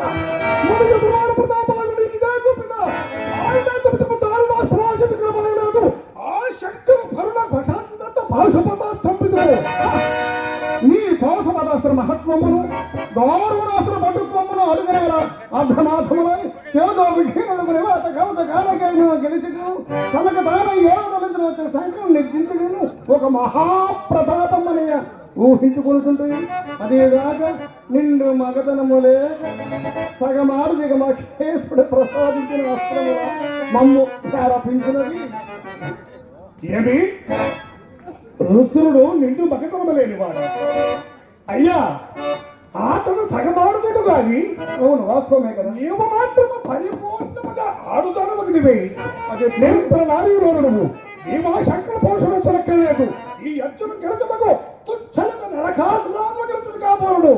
మన ఎదురాడు ప్రతాపాలు నీకు ఇదే చూపిత ఆయన చెబుతూ తాను వాస్తవానికి క్రమలేదు ఆ శంకర కరుణ భషాంత భాషపత స్తంభితుడు నీ కోసమదాస్త్ర మహత్వమును గౌరవనాస్త్ర పటుత్వమును అడుగనేల అర్ధనాథములై ఏదో విఘీనుడు నివాత కవత కాలకైన గెలిచను తనక తాన ఏడవలసిన వచ్చిన సంఖ్యను నిర్మించను ఒక మహాప్రతాపమనయ్య ఊహించుకుంటుంది అదేగాక నిండు మగతనములే సగమారు దిగమేశ్వరుడు ప్రసాదించిన వస్త్రముల మమ్ము ప్రారంభించినది ఏమి రుద్రుడు నిండు మగతనములేనివాడు అయ్యా ఆటను సగమాడుతాడు గాని అవును వాస్తవమే కదా నీవు మాత్రము పరిపూర్ణముగా ఆడుతాను ఒకటివే అదే నిరంతర నారీరోడు నువ్వు ఈ మా శంకర పోషణ చెలక్కలేదు ఈ అర్జును గెలుచుటకు తుచ్చలకు నరకాసురాత్మ గెలుచుడు కాబోరుడు